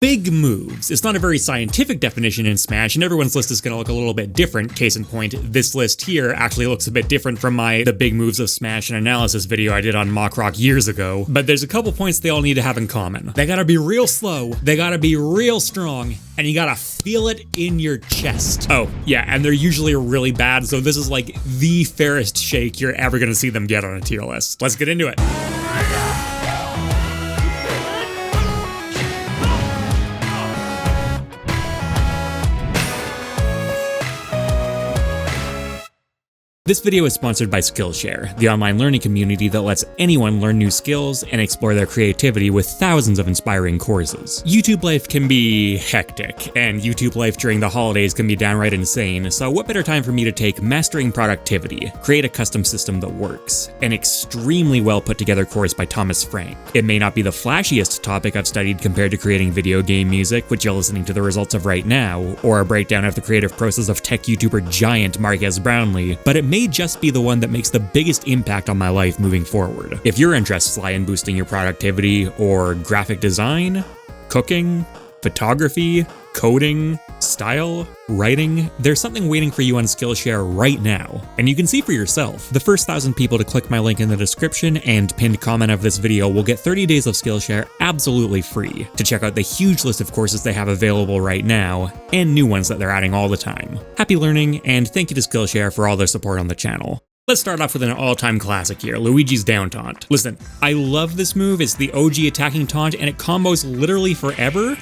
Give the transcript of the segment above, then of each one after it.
Big moves. It's not a very scientific definition in Smash, and everyone's list is going to look a little bit different. Case in point, this list here actually looks a bit different from the big moves of Smash and analysis video I did on MockRock years ago. But there's a couple points they all need to have in common. They gotta be real slow, they gotta be real strong, and you gotta feel it in your chest. Oh, yeah, and they're usually really bad, so this is like the fairest shake you're ever gonna see them get on a tier list. Let's get into it. This video is sponsored by Skillshare, the online learning community that lets anyone learn new skills and explore their creativity with thousands of inspiring courses. YouTube life can be hectic, and YouTube life during the holidays can be downright insane, so what better time for me to take Mastering Productivity, Create a Custom System That Works, an extremely well put together course by Thomas Frank. It may not be the flashiest topic I've studied compared to creating video game music, which you're listening to the results of right now, or a breakdown of the creative process of tech YouTuber giant Marques Brownlee, but it may just be the one that makes the biggest impact on my life moving forward. If your interests lie in boosting your productivity or graphic design, cooking, photography, coding, style, writing, there's something waiting for you on Skillshare right now. And you can see for yourself. The first 1,000 people to click my link in the description and pinned comment of this video will get 30 days of Skillshare absolutely free to check out the huge list of courses they have available right now and new ones that they're adding all the time. Happy learning, and thank you to Skillshare for all their support on the channel. Let's start off with an all-time classic here, Luigi's down taunt. Listen, I love this move, it's the OG attacking taunt and it combos literally forever.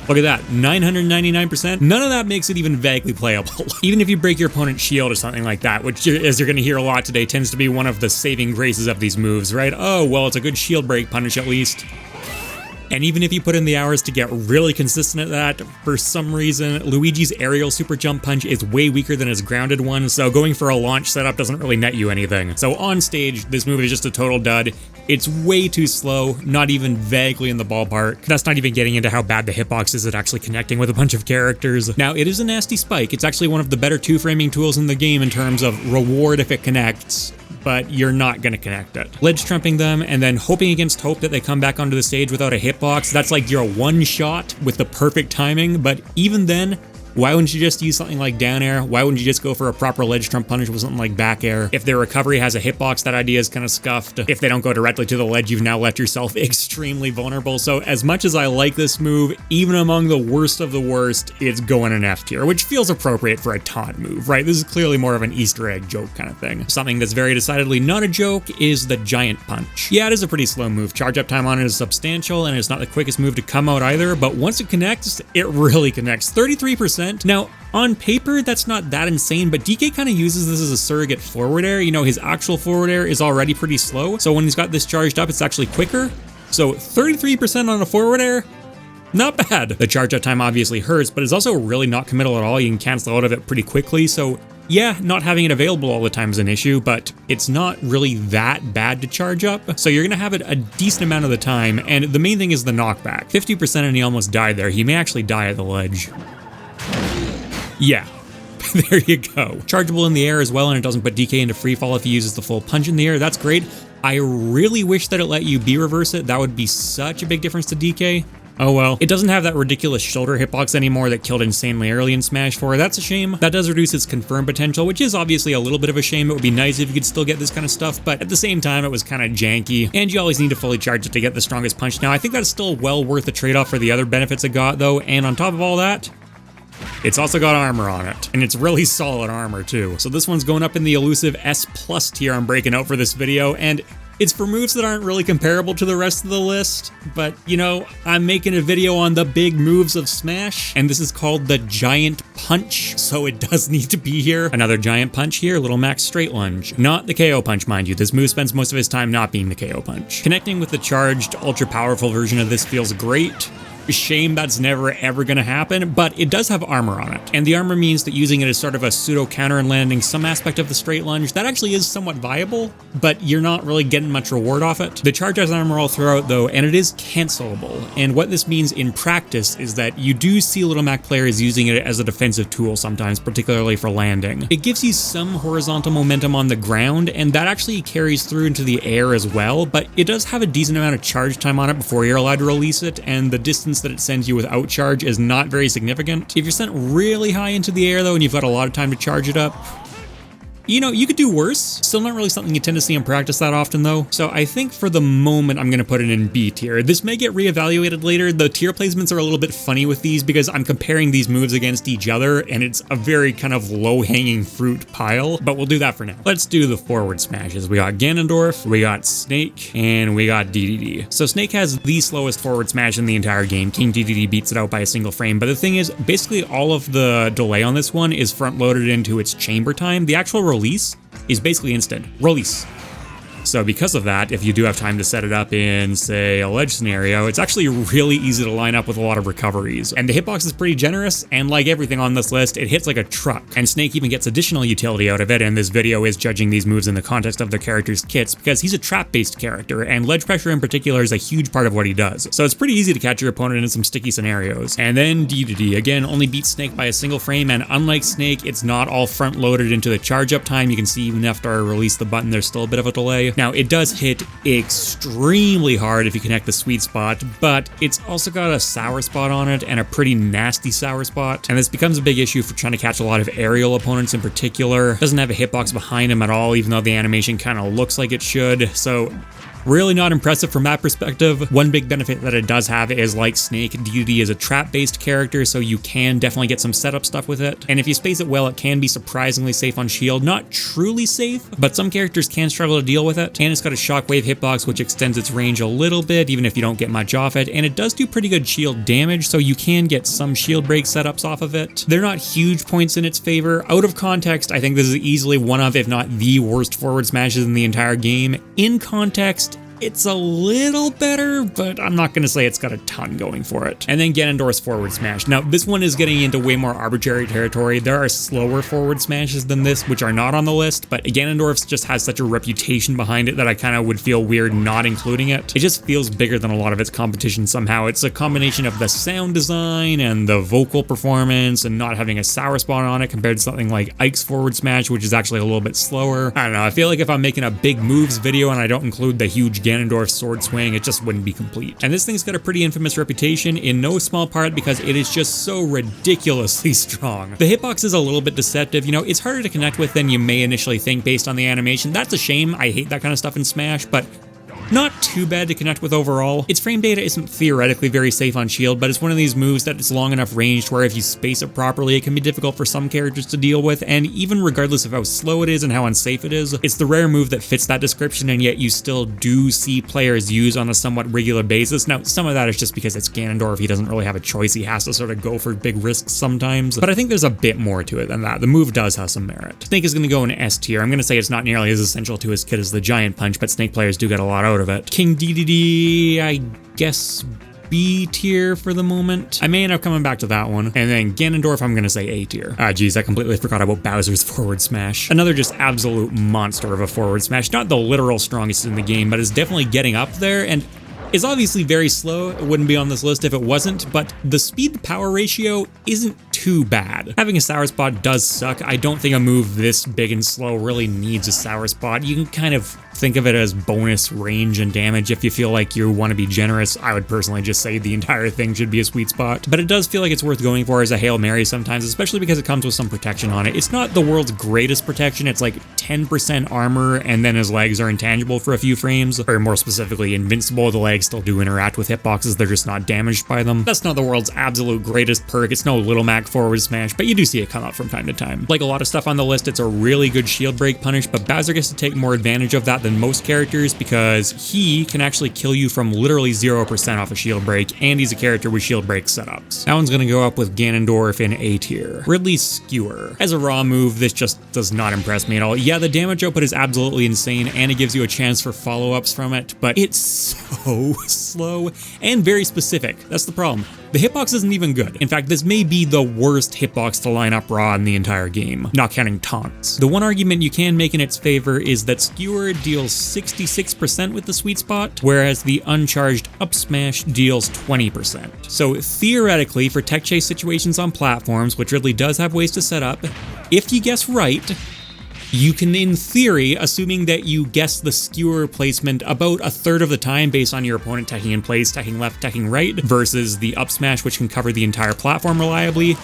Look at that, 999%. None of that makes it even vaguely playable. Even if you break your opponent's shield or something like that, which, as you're gonna hear a lot today, tends to be one of the saving graces of these moves, right? Oh, well, it's a good shield break punish at least. And even if you put in the hours to get really consistent at that, for some reason, Luigi's aerial super jump punch is way weaker than his grounded one, so going for a launch setup doesn't really net you anything. So on stage, this move is just a total dud. It's way too slow, not even vaguely in the ballpark. That's not even getting into how bad the hitbox is at actually connecting with a bunch of characters. Now, it is a nasty spike. It's actually one of the better two-framing tools in the game in terms of reward if it connects, but you're not gonna connect it. Ledge trumping them and then hoping against hope that they come back onto the stage without a hitbox, that's like your one shot with the perfect timing, but even then, why wouldn't you just use something like down air? Why wouldn't you just go for a proper ledge trump punish with something like back air? If their recovery has a hitbox, that idea is kind of scuffed. If they don't go directly to the ledge, you've now left yourself extremely vulnerable. So as much as I like this move, even among the worst of the worst, it's going in F tier, which feels appropriate for a taunt move, right? This is clearly more of an Easter egg joke kind of thing. Something that's very decidedly not a joke is the giant punch. Yeah, it is a pretty slow move. Charge up time on it is substantial, and it's not the quickest move to come out either, but once it connects, it really connects. 33%. Now, on paper, that's not that insane, but DK kind of uses this as a surrogate forward air. You know, his actual forward air is already pretty slow, so when he's got this charged up, it's actually quicker. So 33% on a forward air, not bad. The charge up time obviously hurts, but it's also really not committal at all. You can cancel out of it pretty quickly, so yeah, not having it available all the time is an issue, but it's not really that bad to charge up, so you're gonna have it a decent amount of the time, and the main thing is the knockback. 50% and he almost died there. He may actually die at the ledge. Yeah, there you go. Chargeable in the air as well, and it doesn't put DK into free fall if he uses the full punch in the air. That's great. I really wish that it let you B-reverse it. That would be such a big difference to DK. Oh well. It doesn't have that ridiculous shoulder hitbox anymore that killed insanely early in Smash 4. That's a shame. That does reduce its confirm potential, which is obviously a little bit of a shame. It would be nice if you could still get this kind of stuff, but at the same time, it was kind of janky, and you always need to fully charge it to get the strongest punch. Now, I think that's still well worth the trade-off for the other benefits it got, though, and on top of all that, it's also got armor on it, and it's really solid armor too. So this one's going up in the elusive S+ tier I'm breaking out for this video, and it's for moves that aren't really comparable to the rest of the list, but you know, I'm making a video on the big moves of Smash, and this is called the Giant Punch, so it does need to be here. Another Giant Punch here, Little Max Straight Lunge. Not the KO Punch, mind you. This move spends most of his time not being the KO Punch. Connecting with the charged, ultra-powerful version of this feels great. Shame that's never ever gonna happen, but it does have armor on it. And the armor means that using it as sort of a pseudo counter and landing some aspect of the straight lunge, that actually is somewhat viable, but you're not really getting much reward off it. The charge has armor all throughout though, and it is cancelable. And what this means in practice is that you do see Little Mac players using it as a defensive tool sometimes, particularly for landing. It gives you some horizontal momentum on the ground, and that actually carries through into the air as well, but it does have a decent amount of charge time on it before you're allowed to release it, and the distance distance that it sends you without charge is not very significant. If you're sent really high into the air though and you've got a lot of time to charge it up, you know, you could do worse. Still not really something you tend to see in practice that often though. So I think for the moment, I'm gonna put it in B tier. This may get reevaluated later. The tier placements are a little bit funny with these because I'm comparing these moves against each other and it's a very kind of low-hanging fruit pile, but we'll do that for now. Let's do the forward smashes. We got Ganondorf, we got Snake, and we got DDD. So Snake has the slowest forward smash in the entire game. King DDD beats it out by a single frame, but the thing is, basically all of the delay on this one is front-loaded into its chamber time. The actual release is basically instant. Release. So because of that, if you do have time to set it up in, say, a ledge scenario, it's actually really easy to line up with a lot of recoveries. And the hitbox is pretty generous, and like everything on this list, it hits like a truck. And Snake even gets additional utility out of it, and this video is judging these moves in the context of their characters' kits, because he's a trap-based character, and ledge pressure in particular is a huge part of what he does. So it's pretty easy to catch your opponent in some sticky scenarios. And then DDD, again, only beats Snake by a single frame, and unlike Snake, it's not all front-loaded into the charge-up time. You can see even after I release the button, there's still a bit of a delay. Now, it does hit extremely hard if you connect the sweet spot, but it's also got a sour spot on it and a pretty nasty sour spot. And this becomes a big issue for trying to catch a lot of aerial opponents in particular. Doesn't have a hitbox behind him at all, even though the animation kind of looks like it should. So really not impressive from that perspective. One big benefit that it does have is, like Snake, DDD is a trap-based character, so you can definitely get some setup stuff with it. And if you space it well, it can be surprisingly safe on shield. Not truly safe, but some characters can struggle to deal with it. And it's got a shockwave hitbox, which extends its range a little bit, even if you don't get much off it. And it does do pretty good shield damage, so you can get some shield break setups off of it. They're not huge points in its favor. Out of context, I think this is easily one of, if not the worst forward smashes in the entire game. In context, it's a little better, but I'm not going to say it's got a ton going for it. And then Ganondorf's forward smash. Now, this one is getting into way more arbitrary territory. There are slower forward smashes than this, which are not on the list, but Ganondorf's just has such a reputation behind it that I kind of would feel weird not including it. It just feels bigger than a lot of its competition somehow. It's a combination of the sound design and the vocal performance and not having a sour spot on it compared to something like Ike's forward smash, which is actually a little bit slower. I don't know, I feel like if I'm making a big moves video and I don't include the huge Ganondorf sword swing, it just wouldn't be complete. And this thing's got a pretty infamous reputation in no small part because it is just so ridiculously strong. The hitbox is a little bit deceptive, you know, it's harder to connect with than you may initially think based on the animation. That's a shame, I hate that kind of stuff in Smash, but not too bad to connect with overall. Its frame data isn't theoretically very safe on shield, but it's one of these moves that it's long enough range where if you space it properly, it can be difficult for some characters to deal with, and even regardless of how slow it is and how unsafe it is, it's the rare move that fits that description, and yet you still do see players use on a somewhat regular basis. Now, some of that is just because it's Ganondorf, he doesn't really have a choice, he has to sort of go for big risks sometimes, but I think there's a bit more to it than that. The move does have some merit. Snake is going to go in S tier. I'm going to say it's not nearly as essential to his kit as the Giant Punch, but Snake players do get a lot out of it. King DDD, I guess B tier for the moment. I may end up coming back to that one. And then Ganondorf, I'm gonna say A tier. Geez, I completely forgot about Bowser's forward smash. Another just absolute monster of a forward smash. Not the literal strongest in the game, but is definitely getting up there, and is obviously very slow. It wouldn't be on this list if it wasn't, but the speed to power ratio isn't too bad. Having a sour spot does suck. I don't think a move this big and slow really needs a sour spot. You can kind of think of it as bonus range and damage if you feel like you want to be generous. I would personally just say the entire thing should be a sweet spot, but it does feel like it's worth going for as a Hail Mary sometimes, especially because it comes with some protection on it. It's not the world's greatest protection. It's like 10% armor, and then his legs are intangible for a few frames, or more specifically invincible. The legs still do interact with hitboxes, they're just not damaged by them. That's not the world's absolute greatest perk. It's no Little Mac forward smash, but you do see it come up from time to time. Like a lot of stuff on the list, it's a really good shield break punish, but Bowser gets to take more advantage of that than most characters because he can actually kill you from literally 0% off a shield break, and he's a character with shield break setups. That one's gonna go up with Ganondorf in A tier. Ridley's Skewer. As a raw move, this just does not impress me at all. Yeah, the damage output is absolutely insane, and it gives you a chance for follow-ups from it, but it's so slow and very specific. That's the problem. The hitbox isn't even good. In fact, this may be the worst hitbox to line up raw in the entire game, not counting taunts. The one argument you can make in its favor is that Skewer deals 66% with the sweet spot, whereas the uncharged up smash deals 20%. So theoretically, for tech chase situations on platforms, which Ridley does have ways to set up, if you guess right, You can, in theory, assuming that you guess the skewer placement about a third of the time based on your opponent teching in place, teching left, teching right, versus the up smash, which can cover the entire platform reliably.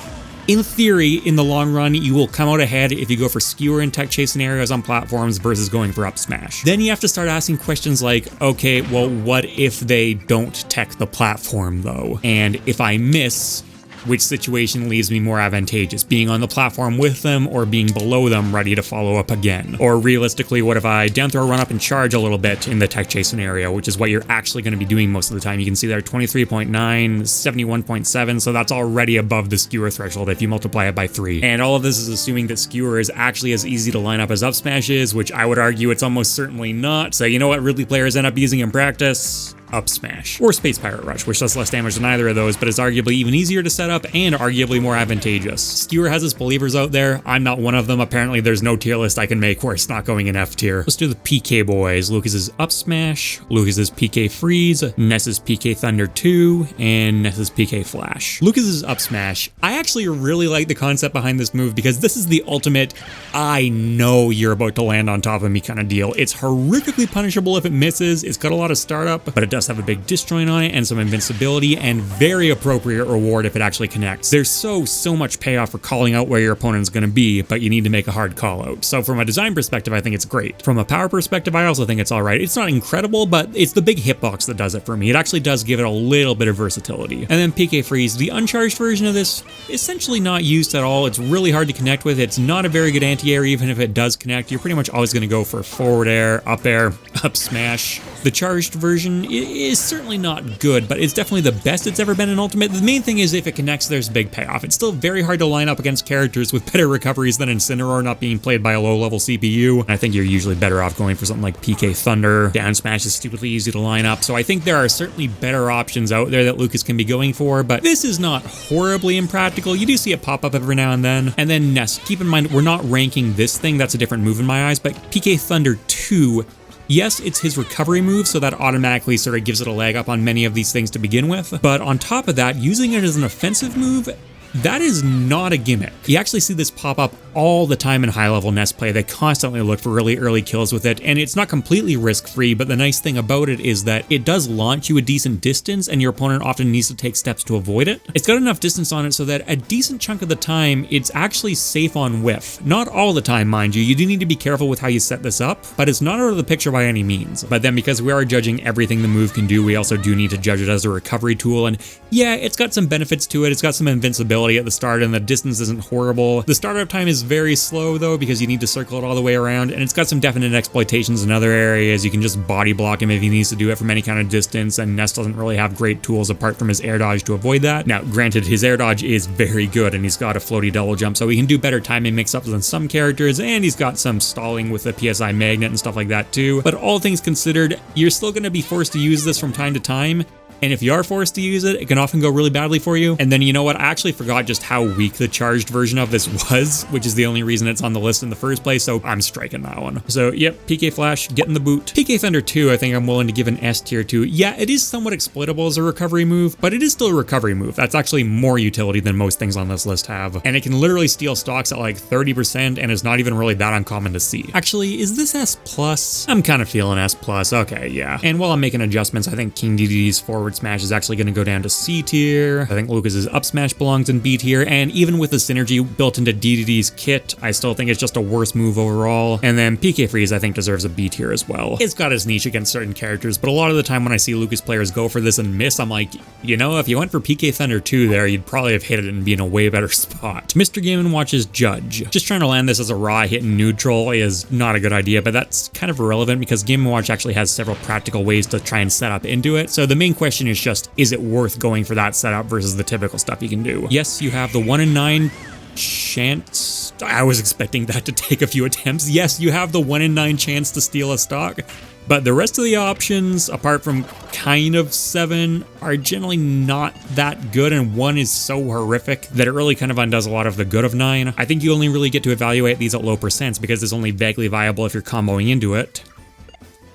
In theory, in the long run, you will come out ahead if you go for skewer and tech chase scenarios on platforms versus going for up smash. Then you have to start asking questions like, okay, well, what if they don't tech the platform though? And if I miss, which situation leaves me more advantageous, being on the platform with them or being below them ready to follow up again? Or realistically, what if I down throw, run up and charge a little bit in the tech chase scenario, which is what you're actually going to be doing most of the time. You can see there 23.9, 71.7, so that's already above the skewer threshold if you multiply it by 3. And all of this is assuming that skewer is actually as easy to line up as up smash is, which I would argue it's almost certainly not. So you know what really players end up using in practice? Up smash, or Space Pirate Rush, which does less damage than either of those, but is arguably even easier to set up and arguably more advantageous. Skewer has its believers out there. I'm not one of them. Apparently there's no tier list I can make where it's not going in F tier. Let's do the PK boys. Lucas's up smash, Lucas's PK freeze, Ness's PK Thunder 2, and Ness's PK flash. Lucas's up smash, I actually really like the concept behind this move because this is the ultimate I know you're about to land on top of me kind of deal. It's horrifically punishable if it misses. It's got a lot of startup, but it does have a big disjoint on it and some invincibility, and very appropriate reward if it actually connects. There's so much payoff for calling out where your opponent's going to be, but you need to make a hard call out. So from a design perspective, I think it's great. From a power perspective, I also think it's all right. It's not incredible, but it's the big hitbox that does it for me. It actually does give it a little bit of versatility. And then PK freeze, the uncharged version of this, essentially not used at all. It's really hard to connect with. It's not a very good anti-air. Even if it does connect, you're pretty much always going to go for forward air, up smash. The charged version is certainly not good, but it's definitely the best it's ever been in Ultimate. The main thing is if it connects, there's big payoff. It's still very hard to line up against characters with better recoveries than Incineroar not being played by a low-level CPU. And I think you're usually better off going for something like PK Thunder. Down smash is stupidly easy to line up, so I think there are certainly better options out there that Lucas can be going for, but this is not horribly impractical. You do see it pop up every now and then. And then Ness, keep in mind, we're not ranking this thing. That's a different move in my eyes, but PK Thunder 2, yes, it's his recovery move, so that automatically sort of gives it a leg up on many of these things to begin with. But on top of that, using it as an offensive move, that is not a gimmick. You actually see this pop up all the time in high-level Ness play. They constantly look for really early kills with it, and it's not completely risk-free, but the nice thing about it is that it does launch you a decent distance, and your opponent often needs to take steps to avoid it. It's got enough distance on it so that a decent chunk of the time, it's actually safe on whiff. Not all the time, mind you. You do need to be careful with how you set this up, but it's not out of the picture by any means. But then because we are judging everything the move can do, we also do need to judge it as a recovery tool, and yeah, it's got some benefits to it. It's got some invincibility at the start, and the distance isn't horrible. The startup time is very slow though, because you need to circle it all the way around, and it's got some definite exploitations in other areas. You can just body block him if he needs to do it from any kind of distance, and Ness doesn't really have great tools apart from his air dodge to avoid that. Now, granted, his air dodge is very good, and he's got a floaty double jump, so he can do better timing mix-ups than some characters, and he's got some stalling with the PSI magnet and stuff like that too. But all things considered, you're still going to be forced to use this from time to time, and if you are forced to use it, it can often go really badly for you. And then you know what? I actually forgot just how weak the charged version of this was, which is the only reason it's on the list in the first place, so I'm striking that one. So yep, PK Flash, getting the boot. PK Thunder 2, I think I'm willing to give an S tier to. Yeah, it is somewhat exploitable as a recovery move, but it is still a recovery move. That's actually more utility than most things on this list have. And it can literally steal stocks at like 30%, and is not even really that uncommon to see. Actually, is this S+? I'm kind of feeling S+. Okay, yeah. And while I'm making adjustments, I think King DDD's forward smash is actually going to go down to C tier. I think Lucas's up smash belongs in B tier, and even with the synergy built into DDD's kit, I still think it's just a worse move overall. And then PK Freeze, I think, deserves a B tier as well. It's got its niche against certain characters, but a lot of the time when I see Lucas players go for this and miss, I'm like, you know, if you went for PK Thunder 2 there, you'd probably have hit it and be in a way better spot. Mr. Game & Watch's Judge. Just trying to land this as a raw hit in neutral is not a good idea, but that's kind of irrelevant because Game & Watch actually has several practical ways to try and set up into it. So the main question is just, is it worth going for that setup versus the typical stuff you can do? Yes, you have the 1 in 9 chance. I was expecting that to take a few attempts. Yes, you have the 1 in 9 chance to steal a stock, but the rest of the options, apart from kind of 7, are generally not that good, and 1 is so horrific that it really kind of undoes a lot of the good of 9. I think you only really get to evaluate these at low percents because it's only vaguely viable if you're comboing into it.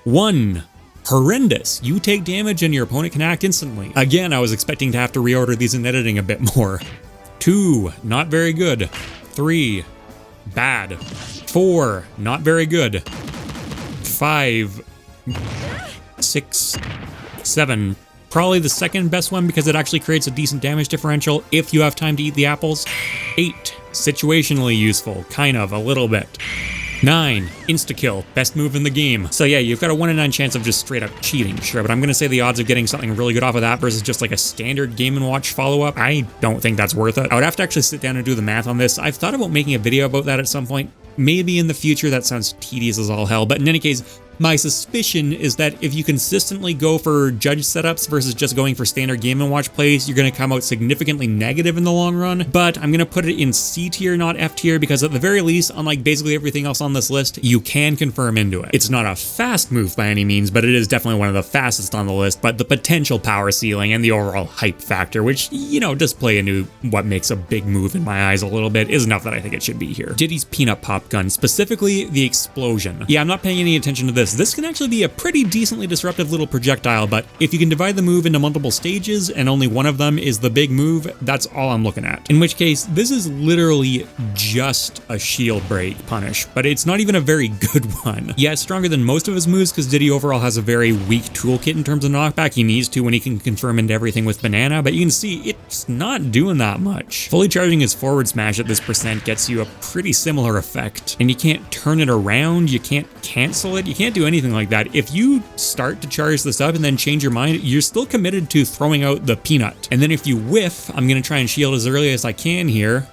1. Horrendous. You take damage and your opponent can act instantly. Again, I was expecting to have to reorder these in editing a bit more. 2. Not very good. 3. Bad. 4, not very good. 5, 6, 7. Probably the second best one because it actually creates a decent damage differential if you have time to eat the apples. 8, situationally useful, kind of, a little bit. 9, insta-kill, best move in the game. So yeah, you've got a 1 in 9 chance of just straight up cheating, sure, but I'm gonna say the odds of getting something really good off of that versus just like a standard Game & Watch follow-up, I don't think that's worth it. I would have to actually sit down and do the math on this. I've thought about making a video about that at some point. Maybe in the future. That sounds tedious as all hell, but in any case, my suspicion is that if you consistently go for judge setups versus just going for standard Game & Watch plays, you're going to come out significantly negative in the long run, but I'm going to put it in C tier, not F tier, because at the very least, unlike basically everything else on this list, you can confirm into it. It's not a fast move by any means, but it is definitely one of the fastest on the list, but the potential power ceiling and the overall hype factor, which, you know, does play into what makes a big move in my eyes a little bit, is enough that I think it should be here. Diddy's Peanut Pop Gun, specifically the explosion. Yeah, I'm not paying any attention to this. This can actually be a pretty decently disruptive little projectile, but if you can divide the move into multiple stages and only one of them is the big move, that's all I'm looking at. In which case, this is literally just a shield break punish, but it's not even a very good one. Yeah, it's stronger than most of his moves because Diddy overall has a very weak toolkit in terms of knockback. He needs to when he can confirm into everything with Banana, but you can see it's not doing that much. Fully charging his forward smash at this percent gets you a pretty similar effect, and you can't turn it around, you can't cancel it, you can't do anything like that. If you start to charge this up and then change your mind, you're still committed to throwing out the peanut. And then if you whiff, I'm gonna try and shield as early as I can here.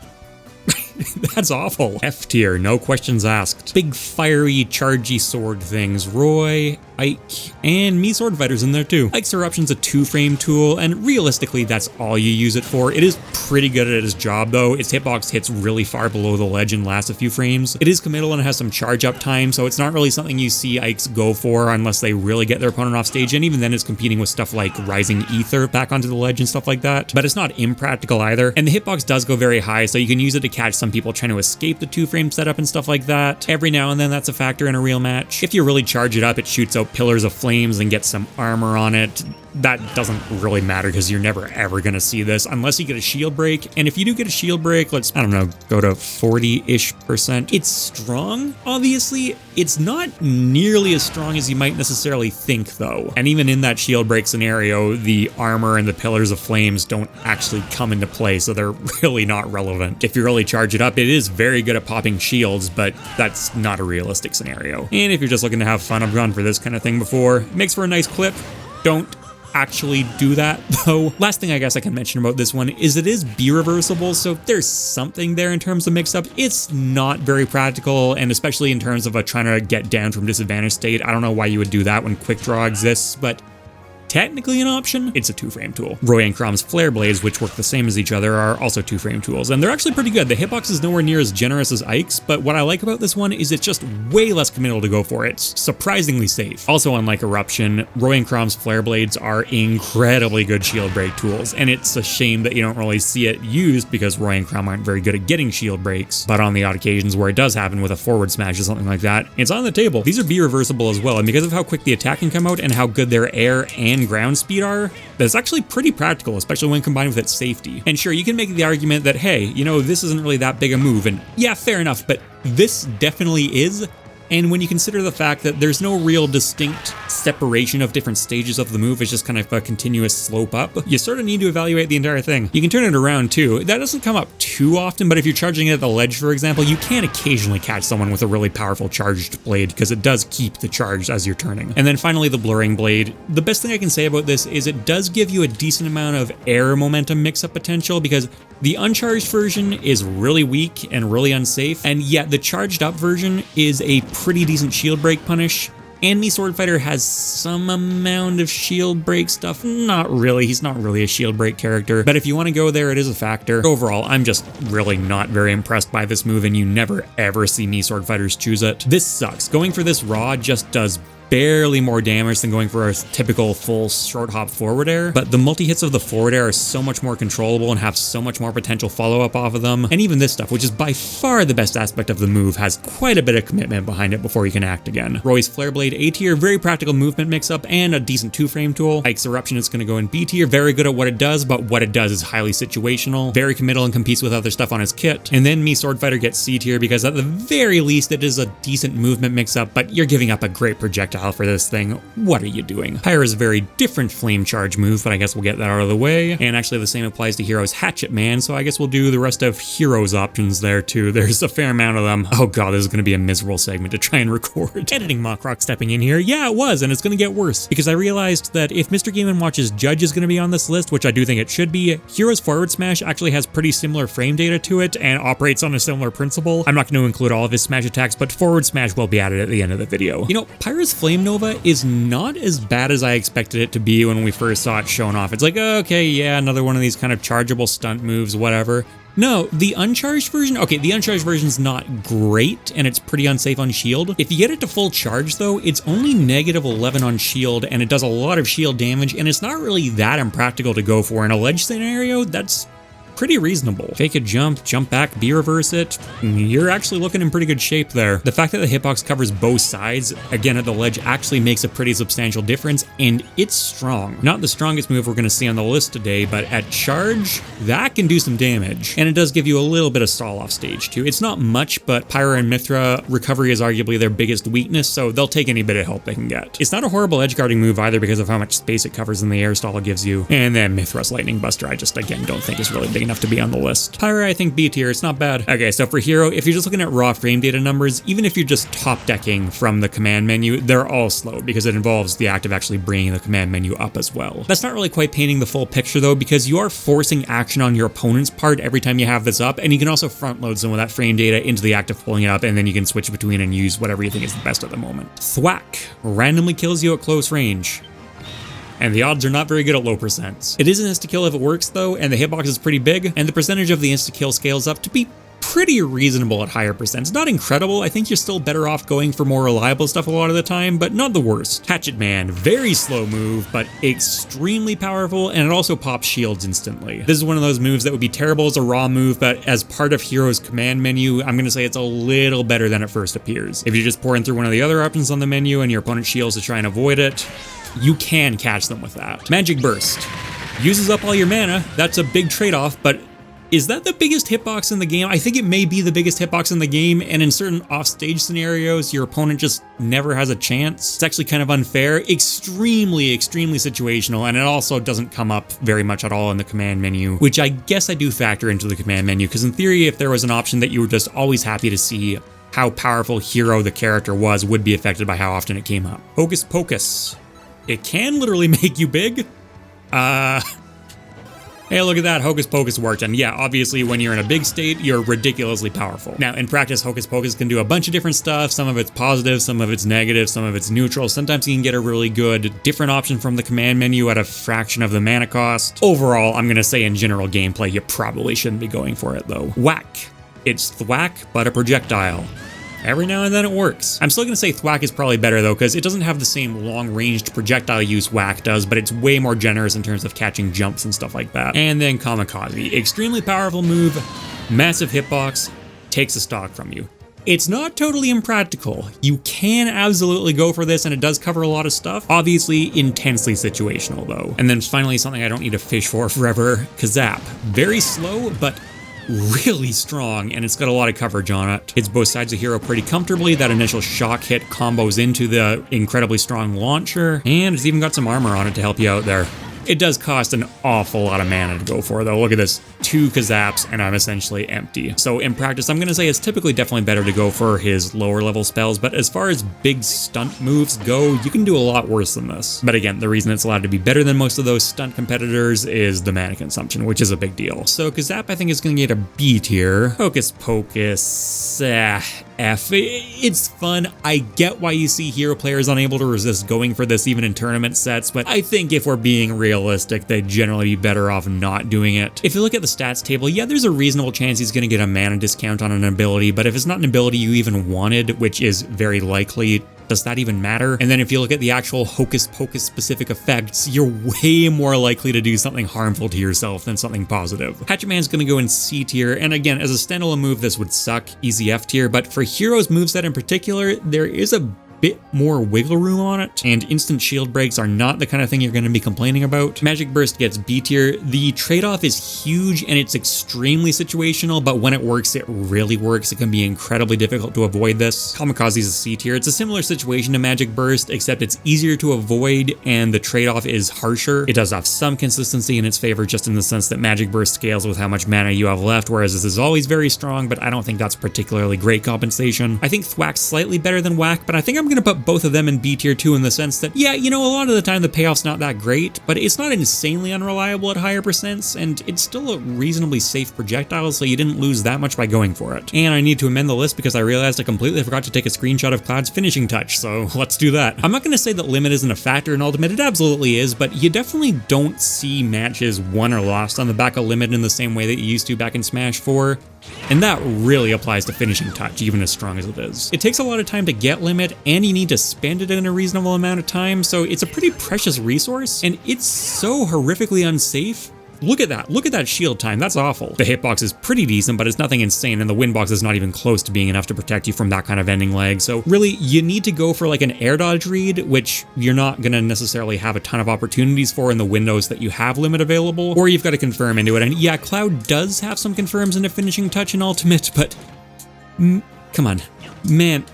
That's awful. F tier, no questions asked. Big fiery, chargy sword things. Roy, Ike, and me sword fighters in there too. Ike's Eruption's a 2-frame tool, and realistically that's all you use it for. It is pretty good at its job though. Its hitbox hits really far below the ledge and lasts a few frames. It is committal and has some charge up time, so it's not really something you see Ikes go for unless they really get their opponent off stage, and even then it's competing with stuff like Rising Ether back onto the ledge and stuff like that. But it's not impractical either, and the hitbox does go very high, so you can use it to catch some people trying to escape the 2-frame setup and stuff like that. Every now and then that's a factor in a real match. If you really charge it up, it shoots out pillars of flames and gets some armor on it. That doesn't really matter because you're never ever going to see this unless you get a shield break. And if you do get a shield break, let's, I don't know, go to 40-ish%. It's strong, obviously. It's not nearly as strong as you might necessarily think though. And even in that shield break scenario, the armor and the pillars of flames don't actually come into play, so they're really not relevant. If you really charge it up, it is very good at popping shields, but that's not a realistic scenario. And if you're just looking to have fun, I've gone for this kind of thing before. It makes for a nice clip. Don't actually do that though. Last thing I guess I can mention about this one is it is B reversible, so there's something there in terms of mix-up. It's not very practical, and especially in terms of trying to get down from disadvantage state. I don't know why you would do that when quick draw exists, but technically an option. It's a 2-frame tool. Roy and Crom's Flare Blades, which work the same as each other, are also 2-frame tools, and they're actually pretty good. The hitbox is nowhere near as generous as Ike's, but what I like about this one is it's just way less committal to go for. It's surprisingly safe. Also, unlike Eruption, Roy and Crom's Flare Blades are incredibly good shield break tools, and it's a shame that you don't really see it used because Roy and Crom aren't very good at getting shield breaks, but on the odd occasions where it does happen with a forward smash or something like that, it's on the table. These are B reversible as well, and because of how quick the attack can come out and how good their air and ground speed are, that's actually pretty practical, especially when combined with its safety. And sure, you can make the argument that, hey, you know, this isn't really that big a move, and yeah, fair enough, but this definitely is. And when you consider the fact that there's no real distinct separation of different stages of the move, it's just kind of a continuous slope up, you sort of need to evaluate the entire thing. You can turn it around too. That doesn't come up too often, but if you're charging it at the ledge, for example, you can occasionally catch someone with a really powerful charged blade because it does keep the charge as you're turning. And then finally, the Blurring Blade. The best thing I can say about this is it does give you a decent amount of air momentum mix-up potential because the uncharged version is really weak and really unsafe, and yet the charged up version is a pretty decent shield break punish. And me Sword Fighter has some amount of shield break stuff. Not really, he's not really a shield break character, but if you want to go there, it is a factor. Overall, I'm just really not very impressed by this move, and you never ever see me Sword Fighters choose it. This sucks. Going for this raw just does barely more damage than going for a typical full short hop forward air, but the multi-hits of the forward air are so much more controllable and have so much more potential follow-up off of them. And even this stuff, which is by far the best aspect of the move, has quite a bit of commitment behind it before you can act again. Roy's Flare Blade A tier, very practical movement mix-up and a decent 2-frame tool. Ike's Eruption is going to go in B tier, very good at what it does, but what it does is highly situational, very committal and competes with other stuff on his kit. And then Mii Sword Fighter gets C tier because at the very least it is a decent movement mix-up, but you're giving up a great projectile for this thing. What are you doing? Pyre is a very different flame charge move, but I guess we'll get that out of the way. And actually the same applies to Hero's Hatchet Man, so I guess we'll do the rest of Hero's options there too. There's a fair amount of them. Oh god, this is going to be a miserable segment to try and record. Editing MockRock stepping in here. Yeah, it was, and it's going to get worse, because I realized that if Mr. Game & Watch's Judge is going to be on this list, which I do think it should be, Hero's Forward Smash actually has pretty similar frame data to it and operates on a similar principle. I'm not going to include all of his smash attacks, but Forward Smash will be added at the end of the video. You know, Pyre's Flame Nova is not as bad as I expected it to be when we first saw it shown off. It's like, okay, yeah, another one of these kind of chargeable stunt moves, whatever. No, the uncharged version, okay, the uncharged version's not great, and it's pretty unsafe on shield. If you get it to full charge though, it's only -11 on shield, and it does a lot of shield damage, and it's not really that impractical to go for. In a ledge scenario, that's pretty reasonable. Fake a jump, jump back, B-reverse it, you're actually looking in pretty good shape there. The fact that the hitbox covers both sides, again at the ledge, actually makes a pretty substantial difference, and it's strong. Not the strongest move we're going to see on the list today, but at charge, that can do some damage. And it does give you a little bit of stall off stage too. It's not much, but Pyre and Mithra, recovery is arguably their biggest weakness, so they'll take any bit of help they can get. It's not a horrible edge guarding move either because of how much space it covers in the air stall it gives you. And then Mithra's Lightning Buster, I just, again, don't think is really big enough to be on the list. Pyre, I think B tier, it's not bad. Okay, so for Hero, if you're just looking at raw frame data numbers, even if you're just top decking from the command menu, they're all slow because it involves the act of actually bringing the command menu up as well. That's not really quite painting the full picture though, because you are forcing action on your opponent's part every time you have this up, and you can also front load some of that frame data into the act of pulling it up, and then you can switch between and use whatever you think is the best at the moment. Thwack randomly kills you at close range, and the odds are not very good at low percents. It is an insta-kill if it works though, and the hitbox is pretty big, and the percentage of the insta-kill scales up to be pretty reasonable at higher percents. Not incredible, I think you're still better off going for more reliable stuff a lot of the time, but not the worst. Hatchet Man, very slow move, but extremely powerful, and it also pops shields instantly. This is one of those moves that would be terrible as a raw move, but as part of Hero's command menu, I'm gonna say it's a little better than it first appears. If you're just pouring through one of the other options on the menu and your opponent shields to try and avoid it, you can catch them with that. Magic Burst uses up all your mana. That's a big trade-off, but is that the biggest hitbox in the game? I think it may be the biggest hitbox in the game, and in certain offstage scenarios, your opponent just never has a chance. It's actually kind of unfair. Extremely, extremely situational, and it also doesn't come up very much at all in the command menu, which I guess I do factor into the command menu, because in theory, if there was an option that you were just always happy to see how powerful Hero the character was, would be affected by how often it came up. Hocus Pocus. It can literally make you big. Hey, look at that, Hocus Pocus worked, and yeah, obviously when you're in a big state, you're ridiculously powerful. Now, in practice, Hocus Pocus can do a bunch of different stuff. Some of it's positive, some of it's negative, some of it's neutral. Sometimes you can get a really good different option from the command menu at a fraction of the mana cost. Overall, I'm gonna say in general gameplay, you probably shouldn't be going for it though. Whack. It's thwack, but a projectile. Every now and then it works. I'm still gonna say thwack is probably better though, because it doesn't have the same long-ranged projectile use whack does, but it's way more generous in terms of catching jumps and stuff like that. And then Kamikaze. Extremely powerful move, massive hitbox, takes a stock from you. It's not totally impractical. You can absolutely go for this, and it does cover a lot of stuff. Obviously, intensely situational though. And then finally, something I don't need to fish for forever, Kazap. Very slow, but really strong, and it's got a lot of coverage on it. Hits both sides of Hero pretty comfortably. That initial shock hit combos into the incredibly strong launcher, and it's even got some armor on it to help you out there. It does cost an awful lot of mana to go for though. Look at this, 2 Kazaps and I'm essentially empty. So in practice, I'm gonna say it's typically definitely better to go for his lower level spells, but as far as big stunt moves go, you can do a lot worse than this. But again, the reason it's allowed to be better than most of those stunt competitors is the mana consumption, which is a big deal. So Kazap I think is gonna get a B tier. Hocus Pocus, F. It's fun. I get why you see Hero players unable to resist going for this even in tournament sets, but I think if we're being realistic, they'd generally be better off not doing it. If you look at the stats table, yeah, there's a reasonable chance he's going to get a mana discount on an ability, but if it's not an ability you even wanted, which is very likely, does that even matter? And then if you look at the actual hocus pocus specific effects, you're way more likely to do something harmful to yourself than something positive. Hatchet Man's gonna go in C tier, and again, as a standalone move, this would suck, easy F tier, but for Hero's moveset in particular, there is a bit more wiggle room on it, and instant shield breaks are not the kind of thing you're going to be complaining about. Magic Burst gets B tier. The trade-off is huge and it's extremely situational, but when it works, it really works. It can be incredibly difficult to avoid this. Kamikaze is a C tier. It's a similar situation to Magic Burst, except it's easier to avoid and the trade-off is harsher. It does have some consistency in its favor, just in the sense that Magic Burst scales with how much mana you have left, whereas this is always very strong, but I don't think that's particularly great compensation. I think Thwack's slightly better than Whack, but I think I'm going to put both of them in B tier too, in the sense that, yeah, you know, a lot of the time the payoff's not that great, but it's not insanely unreliable at higher percents, and it's still a reasonably safe projectile, so you didn't lose that much by going for it. And I need to amend the list because I realized I completely forgot to take a screenshot of Cloud's finishing touch, so let's do that. I'm not going to say that limit isn't a factor in Ultimate, it absolutely is, but you definitely don't see matches won or lost on the back of limit in the same way that you used to back in Smash 4. And that really applies to finishing touch, even as strong as it is. It takes a lot of time to get limit, and you need to spend it in a reasonable amount of time, so it's a pretty precious resource, and it's so horrifically unsafe. Look at that shield time, that's awful. The hitbox is pretty decent, but it's nothing insane, and the windbox is not even close to being enough to protect you from that kind of ending lag. So really, you need to go for like an air dodge read, which you're not gonna necessarily have a ton of opportunities for in the windows that you have limit available, or you've got to confirm into it. And yeah, Cloud does have some confirms into finishing touch in Ultimate, but come on, man.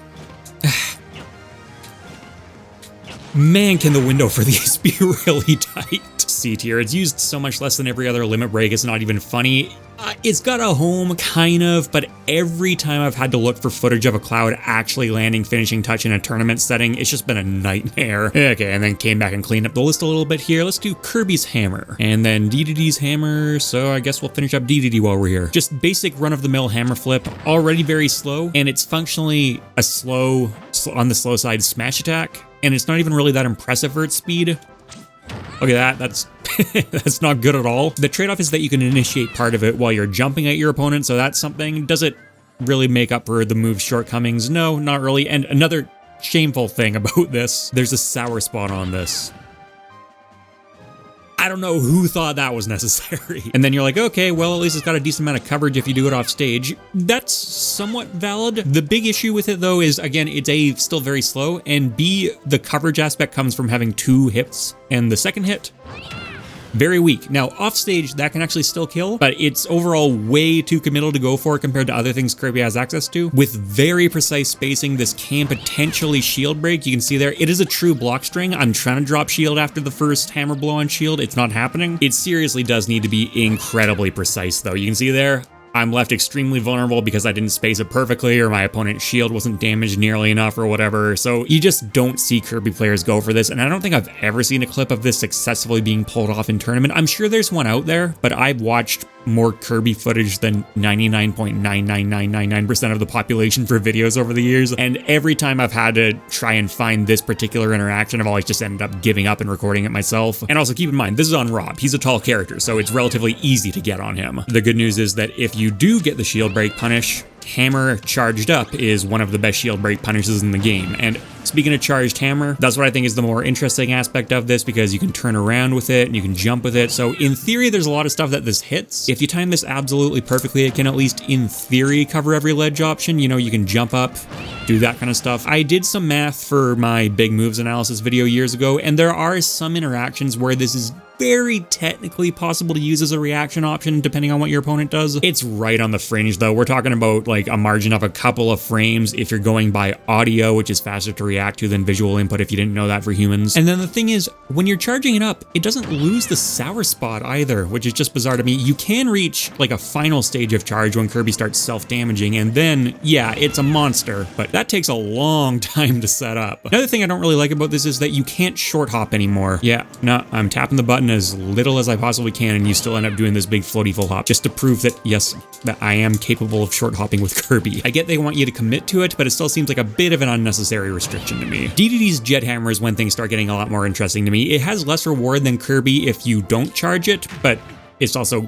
Man, can the window for these be really tight. C tier. It's used so much less than every other limit break, it's not even funny. It's got a home, kind of, but every time I've had to look for footage of a Cloud actually landing finishing touch in a tournament setting, it's just been a nightmare. Okay, and then came back and cleaned up the list a little bit here. Let's do Kirby's Hammer, and then DDD's Hammer, so I guess we'll finish up DDD while we're here. Just basic run-of-the-mill hammer flip, already very slow, and it's functionally a slow, on the slow side, smash attack, and it's not even really that impressive for its speed. Look at that, that's that's not good at all. The trade-off is that you can initiate part of it while you're jumping at your opponent, so that's something. Does it really make up for the move's shortcomings? No, not really. And another shameful thing about this, there's a sour spot on this. I don't know who thought that was necessary. And then you're like, okay, well, at least it's got a decent amount of coverage if you do it off stage. That's somewhat valid. The big issue with it, though, is, again, it's A, still very slow, and B, the coverage aspect comes from having 2 hits, and the second hit, very weak. Now, off stage, that can actually still kill, but it's overall way too committal to go for compared to other things Kirby has access to. With very precise spacing, this can potentially shield break. You can see there, it is a true block string. I'm trying to drop shield after the first hammer blow on shield. It's not happening. It seriously does need to be incredibly precise, though. You can see there, I'm left extremely vulnerable because I didn't space it perfectly, or my opponent's shield wasn't damaged nearly enough, or whatever. So you just don't see Kirby players go for this, and I don't think I've ever seen a clip of this successfully being pulled off in tournament. I'm sure there's one out there, but I've watched more Kirby footage than 99.99999% of the population for videos over the years, and every time I've had to try and find this particular interaction, I've always just ended up giving up and recording it myself. And also keep in mind, this is on Rob. He's a tall character, so it's relatively easy to get on him. The good news is that if you do get the shield break punish, Hammer charged up is one of the best shield break punishes in the game. And speaking of charged hammer, that's what I think is the more interesting aspect of this, because you can turn around with it and you can jump with it. So in theory, there's a lot of stuff that this hits. If you time this absolutely perfectly, it can at least in theory cover every ledge option. You know, you can jump up, do that kind of stuff. I did some math for my big moves analysis video years ago, and there are some interactions where this is very technically possible to use as a reaction option depending on what your opponent does. It's right on the fringe though. We're talking about like a margin of a couple of frames if you're going by audio, which is faster to react to than visual input if you didn't know that for humans. And then the thing is, when you're charging it up, it doesn't lose the sour spot either, which is just bizarre to me. You can reach like a final stage of charge when Kirby starts self-damaging, and then, yeah, it's a monster, but that takes a long time to set up. Another thing I don't really like about this is that you can't short hop anymore. Yeah, no, I'm tapping the button as little as I possibly can, and you still end up doing this big floaty full hop just to prove that, yes, that I am capable of short hopping with Kirby. I get they want you to commit to it, but it still seems like a bit of an unnecessary restriction to me. DDD's Jet Hammer is when things start getting a lot more interesting to me. It has less reward than Kirby if you don't charge it, but it's also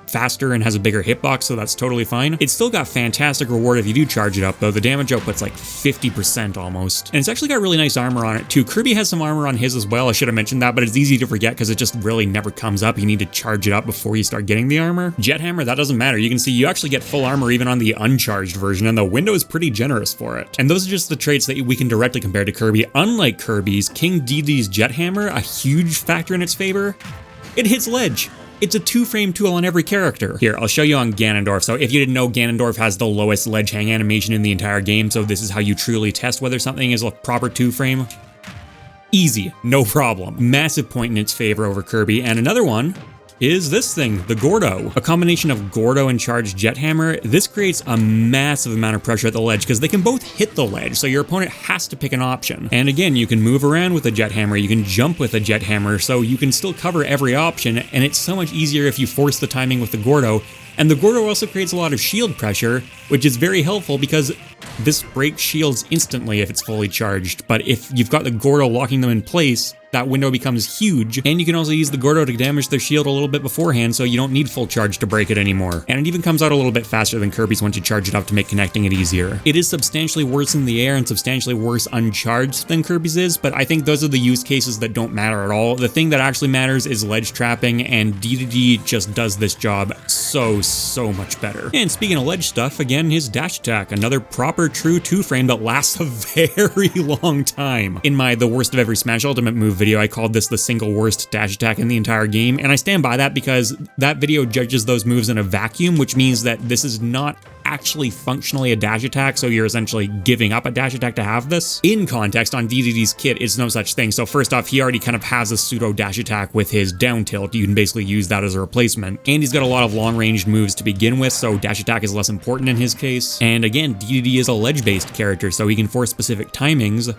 faster and has a bigger hitbox, so that's totally fine. It's still got fantastic reward if you do charge it up, though. The damage output's like 50% almost. And it's actually got really nice armor on it too. Kirby has some armor on his as well. I should have mentioned that, but it's easy to forget because it just really never comes up. You need to charge it up before you start getting the armor. Jet Hammer, that doesn't matter. You can see you actually get full armor even on the uncharged version, and the window is pretty generous for it. And those are just the traits that we can directly compare to Kirby. Unlike Kirby's, King Dedede's Jet Hammer, a huge factor in its favor, it hits ledge. It's a 2-frame tool on every character. Here, I'll show you on Ganondorf. So if you didn't know, Ganondorf has the lowest ledge hang animation in the entire game, so this is how you truly test whether something is a proper 2-frame. Easy, no problem. Massive point in its favor over Kirby. And another one is this thing, the Gordo. A combination of Gordo and charged Jet Hammer. This creates a massive amount of pressure at the ledge because they can both hit the ledge, so your opponent has to pick an option. And again, you can move around with a Jet Hammer, you can jump with a Jet Hammer, so you can still cover every option, and it's so much easier if you force the timing with the Gordo. And the Gordo also creates a lot of shield pressure, which is very helpful because this breaks shields instantly if it's fully charged. But if you've got the Gordo locking them in place, that window becomes huge, and you can also use the Gordo to damage their shield a little bit beforehand, so you don't need full charge to break it anymore. And it even comes out a little bit faster than Kirby's once you charge it up to make connecting it easier. It is substantially worse in the air and substantially worse uncharged than Kirby's is, but I think those are the use cases that don't matter at all. The thing that actually matters is ledge trapping, and Dedede just does this job so much better. And speaking of ledge stuff, again, his dash attack, another proper true 2-frame that lasts a very long time. In my The Worst of Every Smash Ultimate Move video, I called this the single worst dash attack in the entire game, and I stand by that because that video judges those moves in a vacuum, which means that this is not actually functionally a dash attack, so you're essentially giving up a dash attack to have this. In context, on Dedede's kit, it's no such thing. So first off, he already kind of has a pseudo dash attack with his down tilt. You can basically use that as a replacement. And he's got a lot of long-ranged moves to begin with, so dash attack is less important in his case. And again, Dedede is a ledge-based character, so he can force specific timings,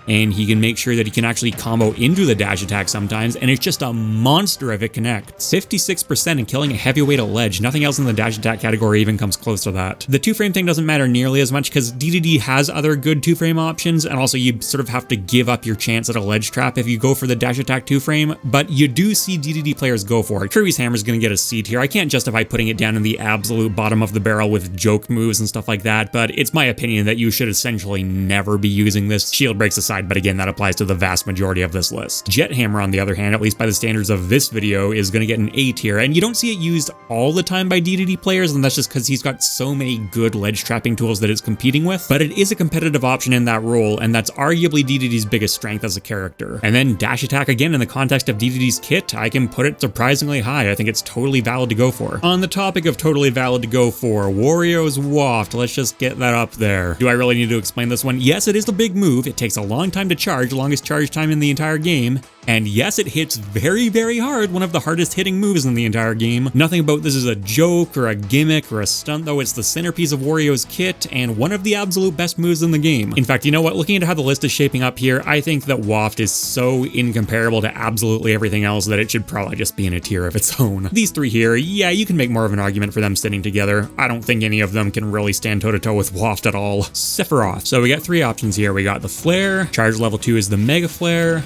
and he can make sure that he can actually combo into the dash attack sometimes, and it's just a monster if it connects. 56% in killing a heavyweight at ledge. Nothing else in the dash attack category even comes close to that. The 2-frame thing doesn't matter nearly as much because Dedede has other good 2-frame options, and also you sort of have to give up your chance at a ledge trap if you go for the dash attack 2-frame, but you do see Dedede players go for it. Kirby's Hammer is going to get a C tier. I can't justify putting it down in the absolute bottom of the barrel with joke moves and stuff like that, but it's my opinion that you should essentially never be using this. Shield breaks aside, but again, that applies to the vast majority of this list. Jet Hammer, on the other hand, at least by the standards of this video, is going to get an A tier, and you don't see it used all the time by Dedede players, and that's just because he's got so many good ledge trapping tools that it's competing with, but it is a competitive option in that role, and that's arguably Dedede's biggest strength as a character. And then dash attack, again, in the context of Dedede's kit, I can put it surprisingly high. I think it's totally valid to go for. On the topic of totally valid to go for, Wario's Waft, let's just get that up there. Do I really need to explain this one? Yes, it is a big move. It takes a long time to charge, longest charge time in the entire game. And yes, it hits very hard, one of the hardest hitting moves in the entire game. Nothing about this is a joke or a gimmick or a stunt though, it's the centerpiece of Wario's kit and one of the absolute best moves in the game. In fact, you know what, looking at how the list is shaping up here, I think that Waft is so incomparable to absolutely everything else that it should probably just be in a tier of its own. These three here, yeah, you can make more of an argument for them sitting together. I don't think any of them can really stand toe to toe with Waft at all. Sephiroth. So we got three options here. We got the Flare, charge level 2 is the Mega Flare,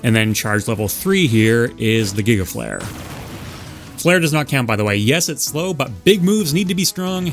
and then charge level 3 here is the Giga Flare. Flare does not count, by the way. Yes, it's slow, but big moves need to be strong.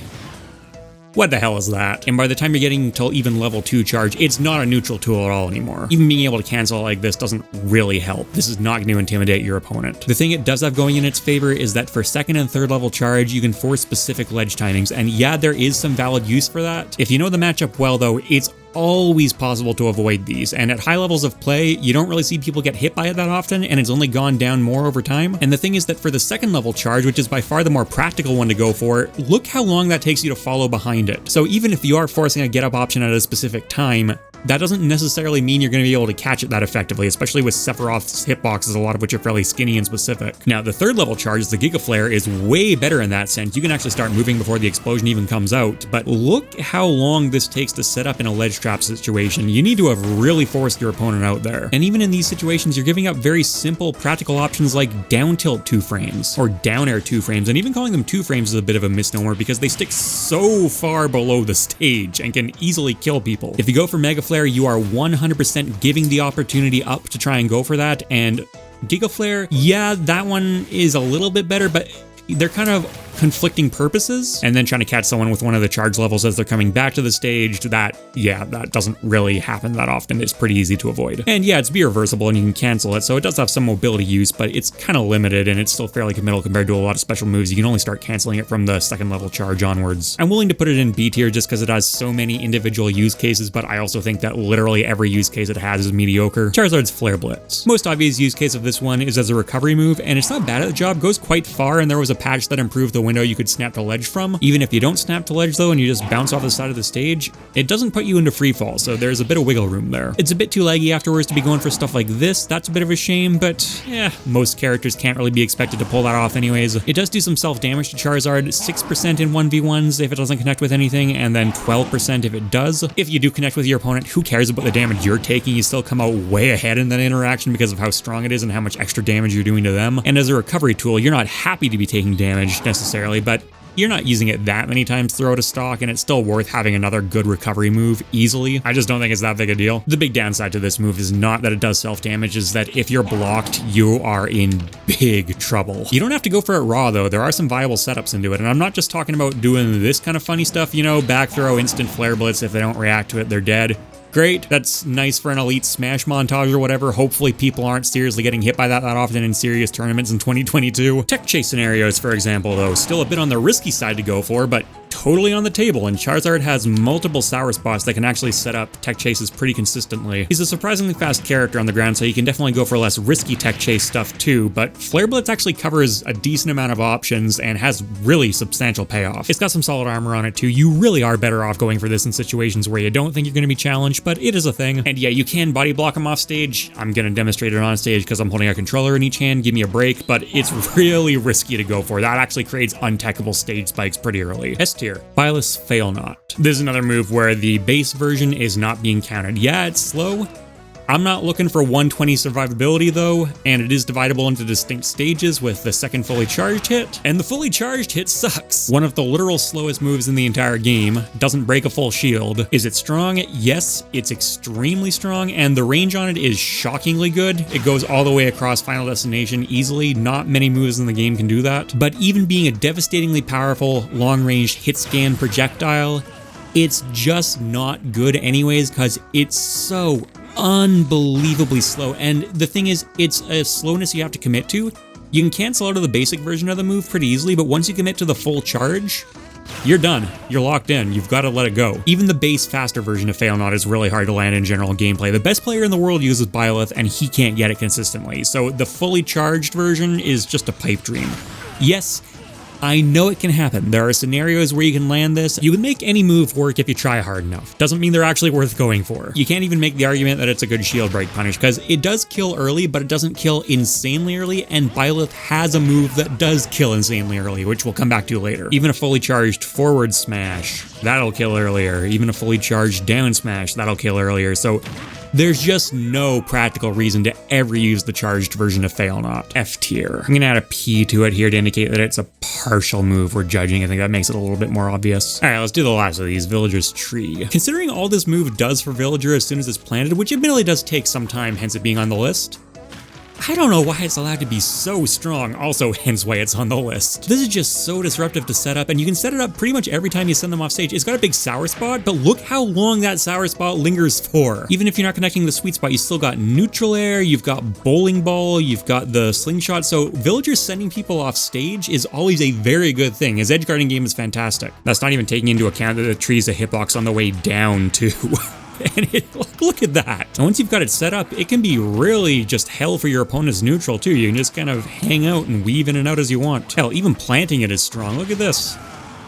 What the hell is that? And by the time you're getting to even level 2 charge, it's not a neutral tool at all anymore. Even being able to cancel it like this doesn't really help. This is not going to intimidate your opponent. The thing it does have going in its favor is that for second and third level charge, you can force specific ledge timings, and yeah, there is some valid use for that. If you know the matchup well though, it's always possible to avoid these, and at high levels of play, you don't really see people get hit by it that often, and it's only gone down more over time. And the thing is that for the second level charge, which is by far the more practical one to go for, look how long that takes you to follow behind it. So even if you are forcing a get up option at a specific time, that doesn't necessarily mean you're going to be able to catch it that effectively, especially with Sephiroth's hitboxes, a lot of which are fairly skinny and specific. Now, the third level charge, the Giga Flare, is way better in that sense. You can actually start moving before the explosion even comes out, but look how long this takes to set up in a ledge trap situation. You need to have really forced your opponent out there. And even in these situations, you're giving up very simple, practical options like down tilt 2 frames, or down air 2 frames, and even calling them 2 frames is a bit of a misnomer because they stick so far below the stage and can easily kill people. If you go for Mega Flare, you are 100% giving the opportunity up to try and go for that, and Giga Flare, yeah, that one is a little bit better, but they're kind of conflicting purposes, and then trying to catch someone with one of the charge levels as they're coming back to the stage, that doesn't really happen that often. It's pretty easy to avoid. And yeah, it's be reversible and you can cancel it, so it does have some mobility use, but it's kind of limited and it's still fairly committal compared to a lot of special moves. You can only start canceling it from the second level charge onwards. I'm willing to put it in B tier just because it has so many individual use cases, but I also think that literally every use case it has is mediocre. Charizard's Flare Blitz. Most obvious use case of this one is as a recovery move, and it's not bad at the job, goes quite far, and there was a patch that improved the window you could snap to ledge from. Even if you don't snap to ledge though and you just bounce off the side of the stage, it doesn't put you into free fall, so there's a bit of wiggle room there. It's a bit too laggy afterwards to be going for stuff like this. That's a bit of a shame, but yeah, most characters can't really be expected to pull that off anyways. It does do some self-damage to Charizard, 6% in 1v1s if it doesn't connect with anything, and then 12% if it does. If you do connect with your opponent, who cares about the damage you're taking? You still come out way ahead in that interaction because of how strong it is and how much extra damage you're doing to them. And as a recovery tool, you're not happy to be taking damage necessarily, but you're not using it that many times throughout a stock, and it's still worth having another good recovery move easily. I just don't think it's that big a deal. The big downside to this move is not that it does self-damage, is that if you're blocked, you are in big trouble. You don't have to go for it raw though. There are some viable setups into it, and I'm not just talking about doing this kind of funny stuff, you know, back throw, instant Flare Blitz. If they don't react to it, they're dead. Great, that's nice for an elite smash montage or whatever. Hopefully people aren't seriously getting hit by that often in serious tournaments in 2022. Tech chase scenarios, for example, though, still a bit on the risky side to go for, but totally on the table, and Charizard has multiple sour spots that can actually set up tech chases pretty consistently. He's a surprisingly fast character on the ground, so you can definitely go for less risky tech chase stuff too, but Flare Blitz actually covers a decent amount of options and has really substantial payoff. It's got some solid armor on it too. You really are better off going for this in situations where you don't think you're going to be challenged, but it is a thing. And yeah, you can body block him off stage. I'm going to demonstrate it on stage because I'm holding a controller in each hand. Give me a break, but it's really risky to go for. That actually creates untechable stage spikes pretty early. S tier. Byleth's Fail Not. This is another move where the base version is not being counted. Yeah, it's slow. I'm not looking for 120 survivability though, and it is dividable into distinct stages with the second fully charged hit, and the fully charged hit sucks. One of the literal slowest moves in the entire game, doesn't break a full shield. Is it strong? Yes, it's extremely strong, and the range on it is shockingly good. It goes all the way across Final Destination easily. Not many moves in the game can do that, but even being a devastatingly powerful long-range hit scan projectile, it's just not good anyways because it's so unbelievably slow. And the thing is, it's a slowness you have to commit to. You can cancel out of the basic version of the move pretty easily, but once you commit to the full charge, you're done. You're locked in. You've got to let it go. Even the base faster version of Fail Not is really hard to land in general gameplay. The best player in the world uses Byleth and he can't get it consistently. So the fully charged version is just a pipe dream. Yes, I know it can happen. There are scenarios where you can land this. You can make any move work if you try hard enough. Doesn't mean they're actually worth going for. You can't even make the argument that it's a good shield break punish because it does kill early, but it doesn't kill insanely early, and Byleth has a move that does kill insanely early, which we'll come back to later. Even a fully charged forward smash, that'll kill earlier. Even a fully charged down smash, that'll kill earlier. So there's just no practical reason to ever use the charged version of Fail Not. F tier. I'm gonna add a P to it here to indicate that it's a partial move we're judging. I think that makes it a little bit more obvious. All right, let's do the last of these, Villager's Tree. Considering all this move does for Villager as soon as it's planted, which admittedly does take some time, hence it being on the list, I don't know why it's allowed to be so strong, also hence why it's on the list. This is just so disruptive to set up, and you can set it up pretty much every time you send them off stage. It's got a big sour spot, but look how long that sour spot lingers for. Even if you're not connecting the sweet spot, you still got neutral air, you've got bowling ball, you've got the slingshot, so Villager sending people off stage is always a very good thing. His edge guarding game is fantastic. That's not even taking into account that the tree's a hitbox on the way down too. And look at that. And once you've got it set up, it can be really just hell for your opponent's neutral too. You can just kind of hang out and weave in and out as you want. Hell, even planting it is strong. Look at this.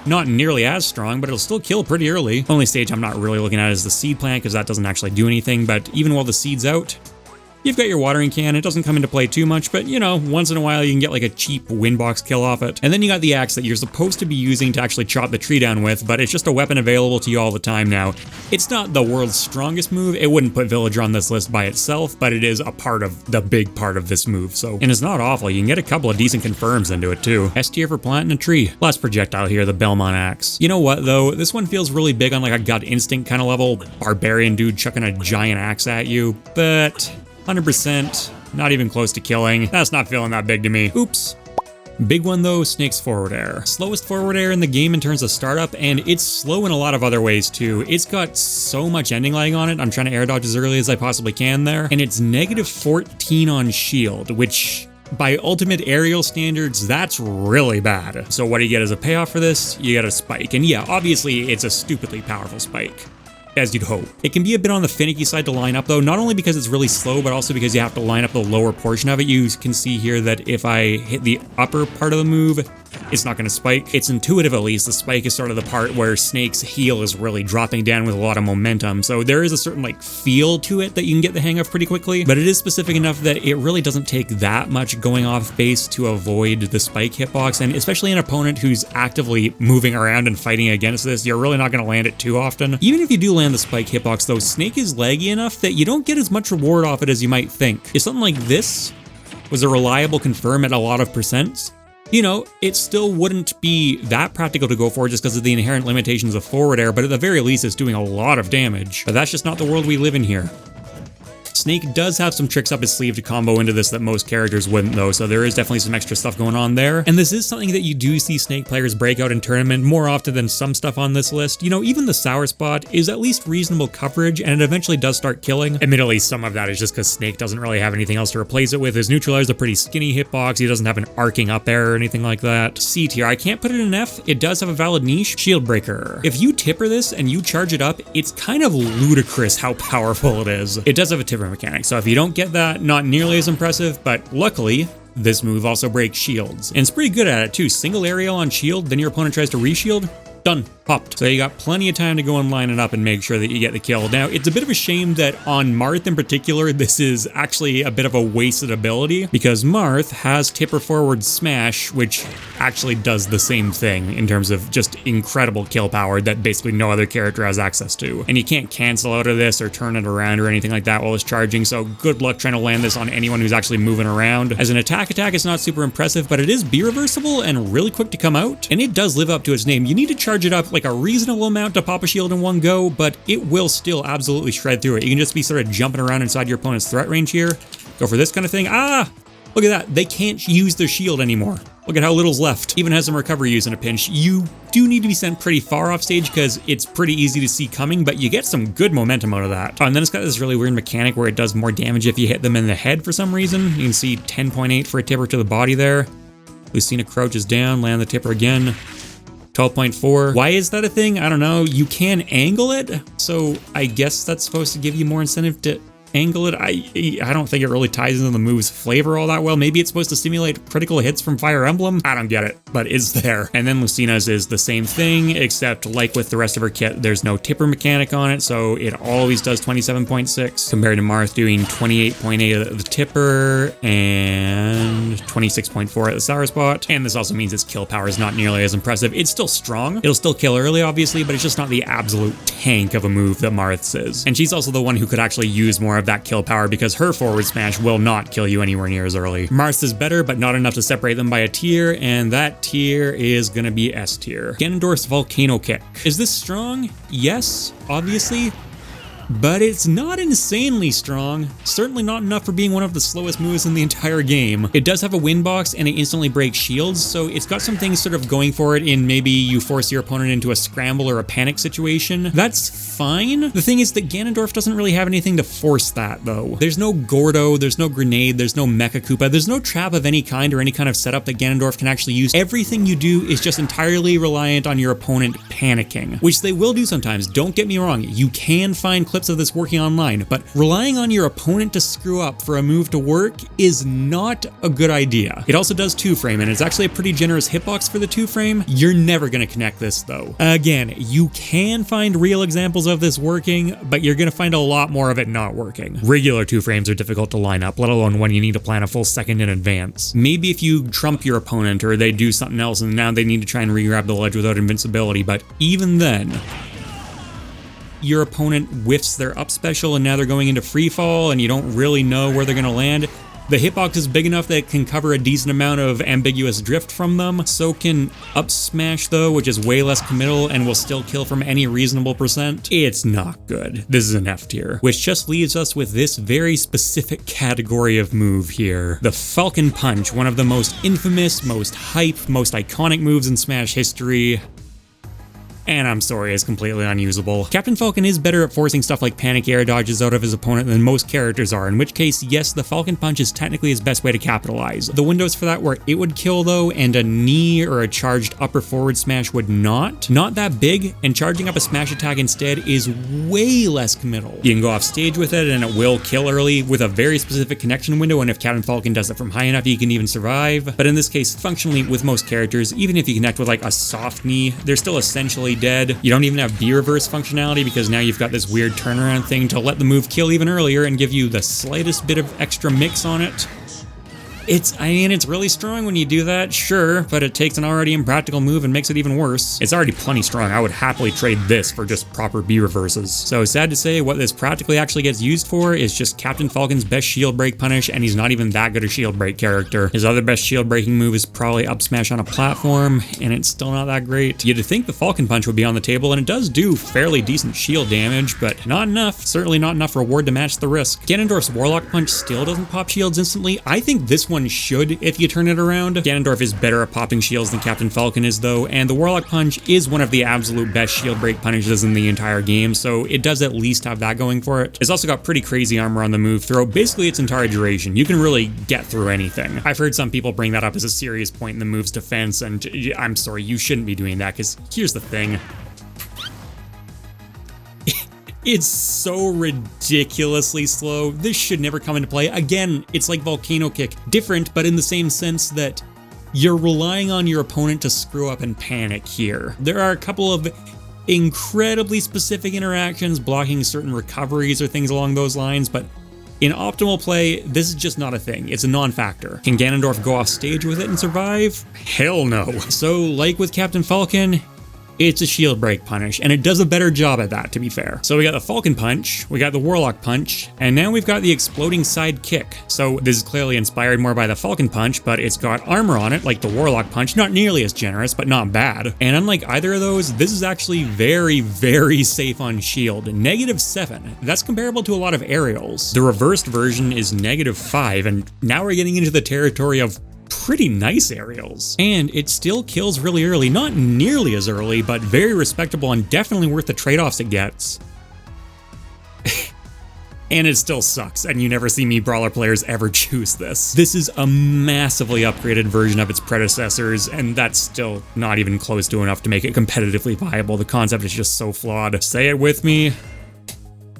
Not nearly as strong, but it'll still kill pretty early. Only stage I'm not really looking at is the seed plant because that doesn't actually do anything, but even while the seed's out, you've got your watering can. It doesn't come into play too much, but you know, once in a while you can get like a cheap windbox kill off it. And then you got the axe that you're supposed to be using to actually chop the tree down with, but it's just a weapon available to you all the time now. It's not the world's strongest move. It wouldn't put Villager on this list by itself, but it is a part of the big part of this move. So, and it's not awful. You can get a couple of decent confirms into it too. S tier for planting a tree. Last projectile here, the Belmont axe. You know what though? This one feels really big on like a gut instinct kind of level. Barbarian dude chucking a giant axe at you, but 100%, not even close to killing. That's not feeling that big to me. Oops. Big one though, Snake's forward air. Slowest forward air in the game in terms of startup, and it's slow in a lot of other ways too. It's got so much ending lag on it. I'm trying to air dodge as early as I possibly can there, and it's -14 on shield, which by ultimate aerial standards, that's really bad. So what do you get as a payoff for this? You get a spike, and yeah, obviously it's a stupidly powerful spike, as you'd hope. It can be a bit on the finicky side to line up though, not only because it's really slow, but also because you have to line up the lower portion of it. You can see here that if I hit the upper part of the move, it's not going to spike. It's intuitive at least. The spike is sort of the part where Snake's heel is really dropping down with a lot of momentum. So there is a certain like feel to it that you can get the hang of pretty quickly, but it is specific enough that it really doesn't take that much going off base to avoid the spike hitbox. And especially an opponent who's actively moving around and fighting against this, you're really not going to land it too often. Even if you do land the spike hitbox though, Snake is laggy enough that you don't get as much reward off it as you might think. If something like this was a reliable confirm at a lot of percents, you know, it still wouldn't be that practical to go for just because of the inherent limitations of forward air, but at the very least it's doing a lot of damage. But that's just not the world we live in here. Snake does have some tricks up his sleeve to combo into this that most characters wouldn't though, so there is definitely some extra stuff going on there. And this is something that you do see Snake players break out in tournament more often than some stuff on this list. You know, even the sour spot is at least reasonable coverage, and it eventually does start killing. Admittedly, some of that is just because Snake doesn't really have anything else to replace it with. His neutralizer's a pretty skinny hitbox, he doesn't have an arcing up air or anything like that. C tier, I can't put it in F, it does have a valid niche, Shield Breaker. If you tipper this and you charge it up, it's kind of ludicrous how powerful it is. It does have a tipper mechanic, so if you don't get that, not nearly as impressive, but luckily, this move also breaks shields. And it's pretty good at it too. Single aerial on shield, then your opponent tries to reshield, done, popped. So you got plenty of time to go and line it up and make sure that you get the kill. Now, it's a bit of a shame that on Marth in particular, this is actually a bit of a wasted ability because Marth has tipper forward smash, which actually does the same thing in terms of just incredible kill power that basically no other character has access to. And you can't cancel out of this or turn it around or anything like that while it's charging, so good luck trying to land this on anyone who's actually moving around. As an attack, it's not super impressive, but it is B-reversible and really quick to come out, and it does live up to its name. You need to charge it up like a reasonable amount to pop a shield in one go, but it will still absolutely shred through it. You can just be sort of jumping around inside your opponent's threat range here. Go for this kind of thing. Ah! Look at that. They can't use their shield anymore. Look at how little's left. Even has some recovery use in a pinch. You do need to be sent pretty far off stage because it's pretty easy to see coming, but you get some good momentum out of that. Oh, and then it's got this really weird mechanic where it does more damage if you hit them in the head for some reason. You can see 10.8 for a tipper to the body there. Lucina crouches down, land the tipper again. 12.4. Why is that a thing? I don't know. You can angle it, so I guess that's supposed to give you more incentive to angle it. I don't think it really ties into the move's flavor all that well. Maybe it's supposed to simulate critical hits from Fire Emblem. I don't get it, but it's there. And then Lucina's is the same thing, except like with the rest of her kit, there's no tipper mechanic on it, so it always does 27.6 compared to Marth doing 28.8 at the tipper and 26.4 at the sour spot. And this also means its kill power is not nearly as impressive. It's still strong. It'll still kill early, obviously, but it's just not the absolute tank of a move that Marth's is. And she's also the one who could actually use more of that kill power because her forward smash will not kill you anywhere near as early. Marth's is better, but not enough to separate them by a tier, and that tier is gonna be S tier. Ganondorf's Volcano Kick. Is this strong? Yes, obviously. But it's not insanely strong, certainly not enough for being one of the slowest moves in the entire game. It does have a win box and it instantly breaks shields, so it's got some things sort of going for it in maybe you force your opponent into a scramble or a panic situation. That's fine. The thing is that Ganondorf doesn't really have anything to force that though. There's no Gordo, there's no grenade, there's no Mecha Koopa, there's no trap of any kind or any kind of setup that Ganondorf can actually use. Everything you do is just entirely reliant on your opponent panicking, which they will do sometimes. Don't get me wrong, you can find clips of this working online, but relying on your opponent to screw up for a move to work is not a good idea. It also does 2-frame, and it's actually a pretty generous hitbox for the 2-frame. You're never going to connect this though. Again, you can find real examples of this working, but you're going to find a lot more of it not working. Regular 2-frames are difficult to line up, let alone when you need to plan a full second in advance. Maybe if you trump your opponent or they do something else and now they need to try and re-grab the ledge without invincibility, but even then, your opponent whiffs their up special and now they're going into free fall and you don't really know where they're going to land. The hitbox is big enough that it can cover a decent amount of ambiguous drift from them. So can up smash though, which is way less committal and will still kill from any reasonable percent. It's not good. This is an F tier, which just leaves us with this very specific category of move here. The Falcon Punch, one of the most infamous, most hype, most iconic moves in Smash history. And I'm sorry, it's completely unusable. Captain Falcon is better at forcing stuff like panic air dodges out of his opponent than most characters are, in which case, yes, the Falcon Punch is technically his best way to capitalize. The windows for that where it would kill though, and a knee or a charged upper forward smash would not that big, and charging up a smash attack instead is way less committal. You can go off stage with it and it will kill early with a very specific connection window, and if Captain Falcon does it from high enough, you can even survive. But in this case, functionally with most characters, even if you connect with like a soft knee, they're still essentially dead. You don't even have B reverse functionality because now you've got this weird turnaround thing to let the move kill even earlier and give you the slightest bit of extra mix on it. It's really strong when you do that, sure, but it takes an already impractical move and makes it even worse. It's already plenty strong. I would happily trade this for just proper B reverses. So sad to say, what this practically actually gets used for is just Captain Falcon's best shield break punish, and he's not even that good a shield break character. His other best shield breaking move is probably up smash on a platform, and it's still not that great. You'd think the Falcon Punch would be on the table, and it does do fairly decent shield damage, but not enough. Certainly not enough reward to match the risk. Ganondorf's Warlock Punch still doesn't pop shields instantly. I think this one should if you turn it around. Ganondorf is better at popping shields than Captain Falcon is though, and the Warlock Punch is one of the absolute best shield break punishes in the entire game, so it does at least have that going for it. It's also got pretty crazy armor on the move throughout basically its entire duration. You can really get through anything. I've heard some people bring that up as a serious point in the move's defense, and I'm sorry, you shouldn't be doing that, because here's the thing. It's so ridiculously slow. This should never come into play. Again, it's like Volcano Kick. Different, but in the same sense that you're relying on your opponent to screw up and panic here. There are a couple of incredibly specific interactions blocking certain recoveries or things along those lines, but in optimal play, this is just not a thing. It's a non-factor. Can Ganondorf go off stage with it and survive? Hell no. So, like with Captain Falcon, it's a shield break punish, and it does a better job at that, to be fair. So we got the Falcon Punch, we got the Warlock Punch, and now we've got the Exploding Side Kick. So this is clearly inspired more by the Falcon Punch, but it's got armor on it, like the Warlock Punch, not nearly as generous, but not bad. And unlike either of those, this is actually very, very safe on shield. -7. That's comparable to a lot of aerials. The reversed version is -5, and now we're getting into the territory of pretty nice aerials. And it still kills really early, not nearly as early, but very respectable and definitely worth the trade-offs it gets. And it still sucks, and you never see me brawler players ever choose this. This is a massively upgraded version of its predecessors, and that's still not even close to enough to make it competitively viable. The concept is just so flawed. Say it with me.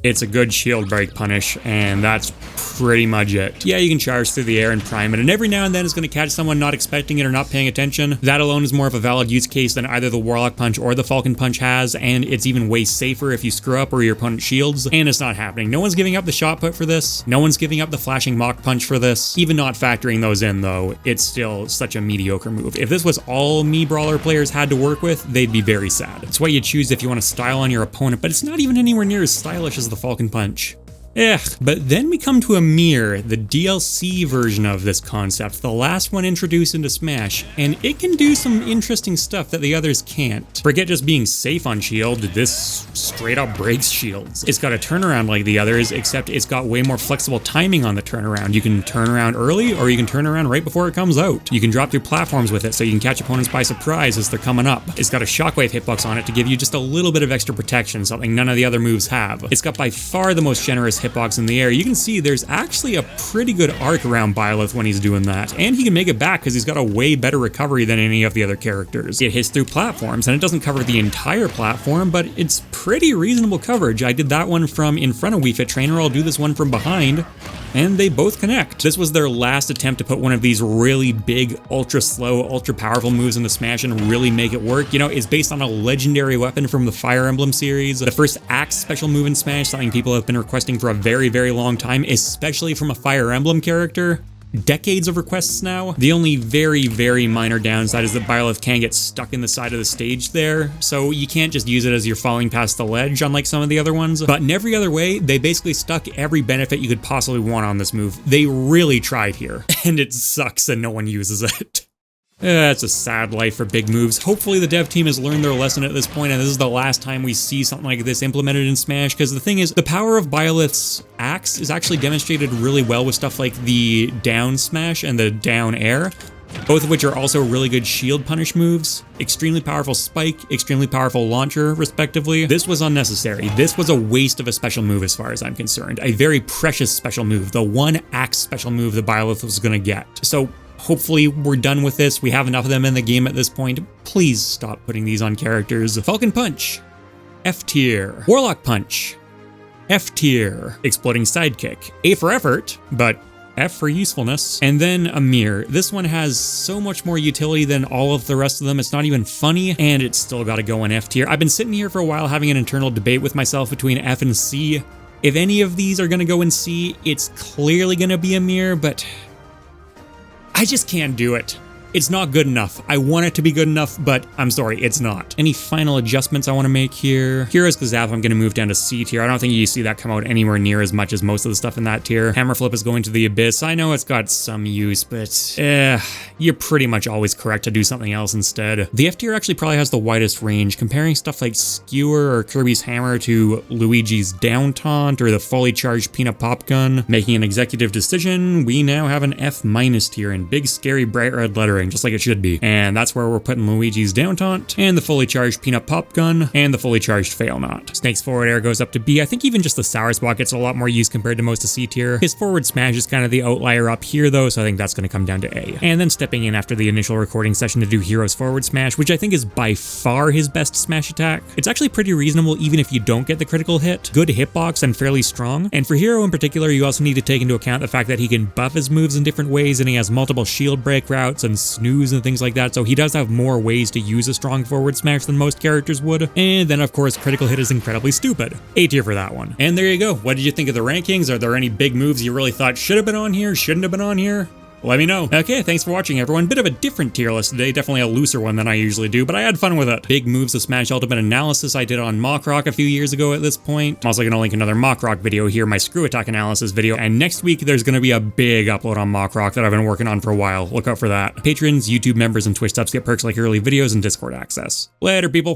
It's a good shield break punish, and that's pretty much it. Yeah, you can charge through the air and prime it, and every now and then it's going to catch someone not expecting it or not paying attention. That alone is more of a valid use case than either the Warlock Punch or the Falcon Punch has, and it's even way safer if you screw up or your opponent shields, and it's not happening. No one's giving up the shot put for this. No one's giving up the flashing Mock Punch for this. Even not factoring those in, though, it's still such a mediocre move. If this was all me brawler players had to work with, they'd be very sad. It's what you choose if you want to style on your opponent, but it's not even anywhere near as stylish as the Falcon Punch. But then we come to a mirror, the DLC version of this concept, the last one introduced into Smash, and it can do some interesting stuff that the others can't. Forget just being safe on shield, this straight up breaks shields. It's got a turnaround like the others, except it's got way more flexible timing on the turnaround. You can turn around early, or you can turn around right before it comes out. You can drop through platforms with it so you can catch opponents by surprise as they're coming up. It's got a shockwave hitbox on it to give you just a little bit of extra protection, something none of the other moves have. It's got by far the most generous hitbox in the air. You can see there's actually a pretty good arc around Byleth when he's doing that, and he can make it back because he's got a way better recovery than any of the other characters. It hits through platforms, and it doesn't cover the entire platform, but it's pretty reasonable coverage. I did that one from in front of Wii Fit Trainer, I'll do this one from behind, and they both connect. This was their last attempt to put one of these really big, ultra slow, ultra powerful moves into Smash and really make it work. You know, it's based on a legendary weapon from the Fire Emblem series. The first Axe special move in Smash, something people have been requesting for a very, very long time, especially from a Fire Emblem character. decades of requests now. The only very, very minor downside is that Byleth can get stuck in the side of the stage there, so you can't just use it as you're falling past the ledge, unlike some of the other ones. But in every other way, they basically stuck every benefit you could possibly want on this move. They really tried here, and it sucks and no one uses it. It's a sad life for big moves. Hopefully the dev team has learned their lesson at this point, and this is the last time we see something like this implemented in Smash, because the thing is, the power of Byleth's axe is actually demonstrated really well with stuff like the down smash and the down air, both of which are also really good shield punish moves, extremely powerful spike, extremely powerful launcher, respectively. This was unnecessary. This was a waste of a special move as far as I'm concerned. A very precious special move, the one axe special move that Byleth was gonna get. So hopefully we're done with this. We have enough of them in the game at this point. Please stop putting these on characters. Falcon Punch, F tier. Warlock Punch, F tier. Exploding Sidekick, A for effort, but F for usefulness. And then a mirror. This one has so much more utility than all of the rest of them. It's not even funny, and it's still got to go in F tier. I've been sitting here for a while having an internal debate with myself between F and C. If any of these are going to go in C, it's clearly going to be a mirror, but I just can't do it. It's not good enough. I want it to be good enough, but I'm sorry, it's not. Any final adjustments I want to make here? Heroes Gazap, I'm going to move down to C tier. I don't think you see that come out anywhere near as much as most of the stuff in that tier. Hammer Flip is going to the Abyss. I know it's got some use, but you're pretty much always correct to do something else instead. The F tier actually probably has the widest range, comparing stuff like Skewer or Kirby's Hammer to Luigi's Down Taunt or the fully charged Peanut Pop Gun. Making an executive decision, we now have an F- tier in big, scary, bright red lettering, just like it should be. And that's where we're putting Luigi's Down Taunt, and the fully charged Peanut Pop Gun, and the fully charged Fail Knot. Snake's forward air goes up to B. I think even just the Sour Spot gets a lot more use compared to most of C tier. His forward smash is kind of the outlier up here though, so I think that's going to come down to A. And then stepping in after the initial recording session to do Hero's forward smash, which I think is by far his best smash attack. It's actually pretty reasonable even if you don't get the critical hit. Good hitbox and fairly strong. And for Hero in particular, you also need to take into account the fact that he can buff his moves in different ways, and he has multiple shield break routes and snooze and things like that, so he does have more ways to use a strong forward smash than most characters would. And then of course critical hit is incredibly stupid. A tier for that one. And there you go. What did you think of the rankings? Are there any big moves you really thought should have been on here, shouldn't have been on here? Let me know. Okay, thanks for watching everyone. Bit of a different tier list today, definitely a looser one than I usually do, but I had fun with it. Big moves of Smash Ultimate analysis I did on MockRock a few years ago at this point. I'm also gonna link another MockRock video here, my Screw Attack analysis video, and next week there's gonna be a big upload on MockRock that I've been working on for a while. Look out for that. Patrons, YouTube members, and Twitch subs get perks like early videos and Discord access. Later, people.